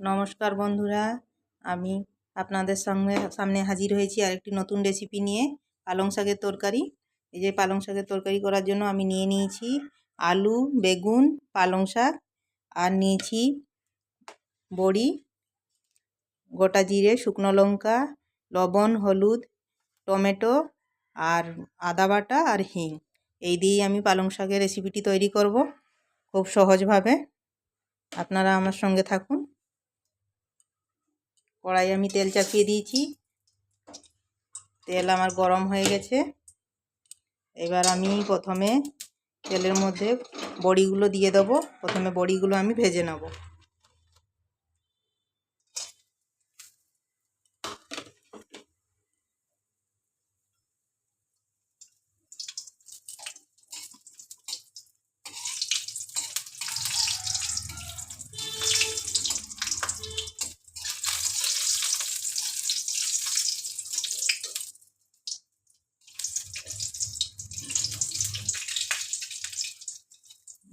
নমস্কার বন্ধুরা, আমি আপনাদের সামনে হাজির হয়েছি আরেকটি নতুন রেসিপি নিয়ে। পালং শাকের তরকারি। এই যে পালং শাকের তরকারি করার জন্য আমি নিয়ে নিয়েছি আলু, বেগুন, পালং শাক, আর নিয়েছি বড়ি, গোটা জিরে, শুকনো লঙ্কা, লবণ, হলুদ, টমেটো, আর আদা বাটা আর হিং। এই দিয়েই আমি পালং শাকের রেসিপিটি তৈরি করব খুব সহজভাবে। আপনারা আমার সঙ্গে থাকুন। কড়াই আমি তেল চাপিয়ে দিয়েছি, তেল আমার গরম হয়ে গেছে। এবার আমি প্রথমে তেলের মধ্যে বড়িগুলো দিয়ে দেবো। প্রথমে বড়িগুলো আমি ভেজে নেব।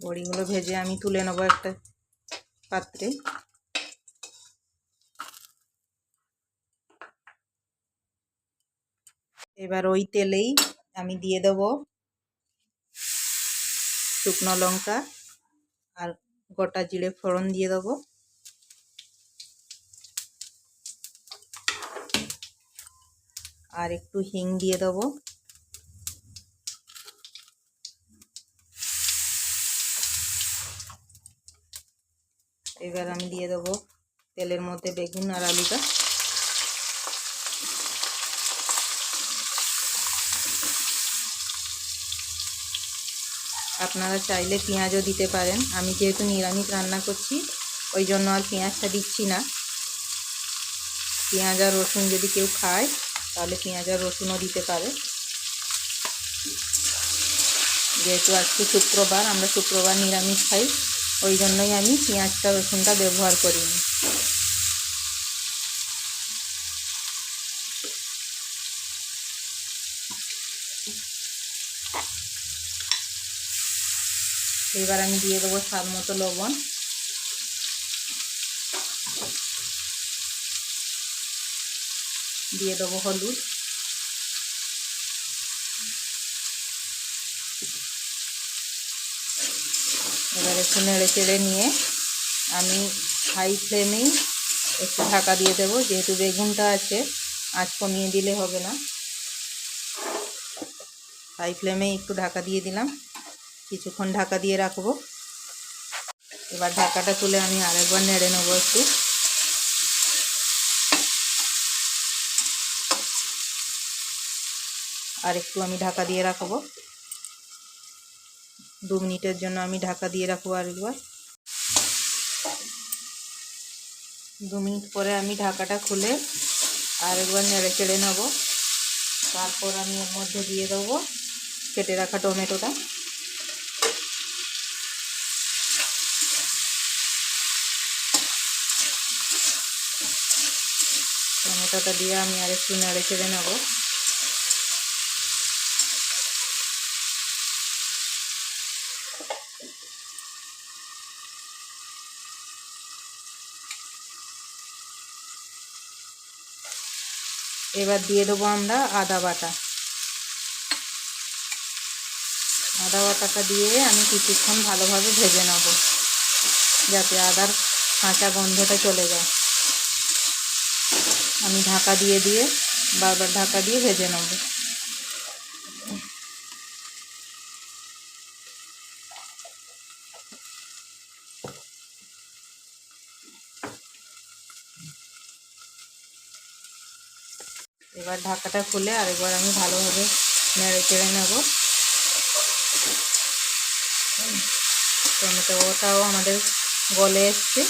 বড়িগুলো ভেজে আমি তুলে নেবো একটা পাত্রে। এবার ওই তেলেই আমি দিয়ে দেবো শুকনো লঙ্কা আর গোটা জিরে ফোড়ন দিয়ে দেবো। আর একটু হিং দিয়ে দেবো। এবার আমি দিয়ে দেবো তেলের মধ্যে বেগুন আর আলুটা। আপনারা চাইলে পেঁয়াজও দিতে পারেন। আমি যেহেতু নিরামিষ রান্না করছি ওই জন্য আর পেঁয়াজটা দিচ্ছি না। পেঁয়াজ আর রসুন যদি কেউ খায় তাহলে পেঁয়াজ আর রসুনও দিতে পারে। যেহেতু আজকে শুক্রবার, আমরা শুক্রবার নিরামিষ খাই, ওই জন্যই আমি পেঁয়াজটা রসুনটা ব্যবহার করিনি। এবার আমি দিয়ে দেবো স্বাদ মতো লবণ। দিয়ে দেবো হলুদ। এবার একটু নেড়ে চেড়ে নিয়ে আমি হাই ফ্লেমেই একটু ঢাকা দিয়ে দেবো। যেহেতু বেগুনটা আছে, আঁচ কমিয়ে দিলে হবে না। হাই ফ্লেমেই একটু ঢাকা দিয়ে দিলাম, কিছুক্ষণ ঢাকা দিয়ে রাখবো। এবার ঢাকাটা তুলে আমি আরেকবার নেড়ে নেবো একটু। আর একটু আমি ঢাকা দিয়ে রাখবো। 2 মিনিটের জন্য আমি ঢাকা দিয়ে রাখবো আরেকবার। 2 মিনিট পরে আমি ঢাকাটা খুলে আরেকবার নেড়ে চেড়ে নেবো। তারপর আমি এর মধ্যে দিয়ে দেবো কেটে রাখা টমেটোটা। টমেটোটা দিয়ে আমি আর একটু নেড়ে চেড়ে নেবো। এবার দিয়ে দেবো আমরা আদা বাটা। আদা বাটাটা দিয়ে আমি কিছুক্ষণ ভালোভাবে ভেজে নেব, যাতে আদার কাঁচা গন্ধটা চলে যায়। আমি ঢাকা দিয়ে দিয়ে বারবার ঢাকা দিয়ে ভেজে নেব। এবার ঢাকাটা খুলে আরেকবার আমি ভালোভাবে নেড়ে চেড়ে নেব। টমেটোটাও আমাদের গলে এসছে।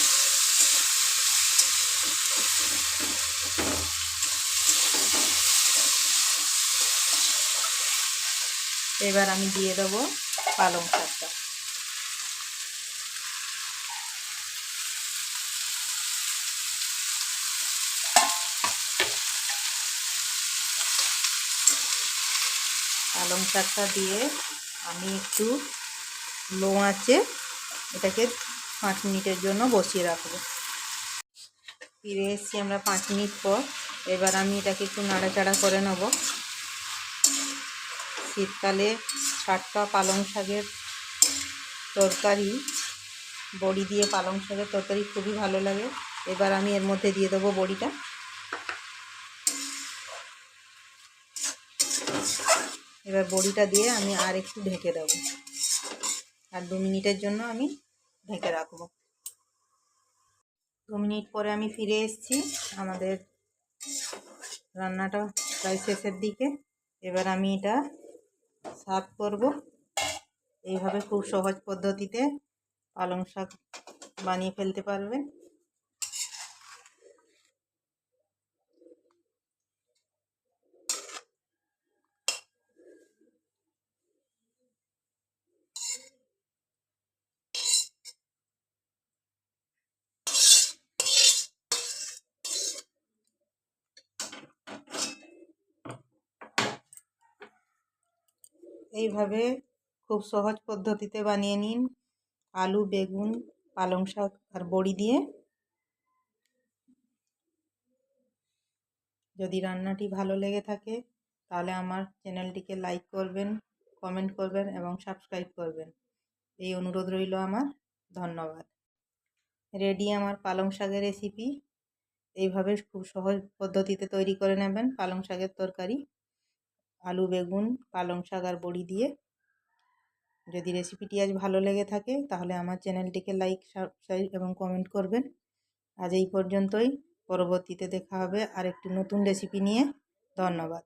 এবার আমি দিয়ে দেবো পালং শাকটা। পালং শাকটা দিয়ে আমি একটু লো আঁচে এটাকে 5 মিনিটের জন্য বসিয়ে রাখবো। ফিরে এসেছি আমরা 5 মিনিট পর। এবার আমি এটাকে একটু নাড়াচাড়া করে নেব। শীতকালে টাটকা পালং শাকের তরকারি, বড়ি দিয়ে পালং শাকের তরকারি খুবই ভালো লাগে। এবার আমি এর মধ্যে দিয়ে দেবো বড়িটা। এবার বড়িটা দিয়ে আমি আর একটু ঢেকে দেবো, আর 2 মিনিটের জন্য আমি ঢেকে রাখবো। 2 মিনিট পরে আমি ফিরে এসেছি। আমাদের রান্নাটা প্রায় শেষের দিকে। এবার আমি এটা সার্ভ করব। এইভাবে খুব সহজ পদ্ধতিতে পালং শাক বানিয়ে ফেলতে পারবেন। এইভাবে খুব সহজ পদ্ধতিতে বানিয়ে নিন আলু, বেগুন, পালং শাক আর বড়ি দিয়ে। যদি রান্নাটি ভালো লেগে থাকে তাহলে আমার চ্যানেলটিকে লাইক করবেন, কমেন্ট করবেন এবং সাবস্ক্রাইব করবেন। এই অনুরোধ রইল আমার। ধন্যবাদ। রেডি আমার পালং শাকের রেসিপি। এইভাবে খুব সহজ পদ্ধতিতে তৈরি করে নেবেন পালং শাকের তরকারি, আলু, বেগুন, পালং শাক আর বড়ি দিয়ে। যদি রেসিপিটি আজ ভালো লেগে থাকে তাহলে আমার চ্যানেলটিকে লাইক, সাবস্ক্রাইব এবং কমেন্ট করবেন। আজ এই পর্যন্তই। পরবর্তীতে দেখা হবে আরেকটি নতুন রেসিপি নিয়ে। ধন্যবাদ।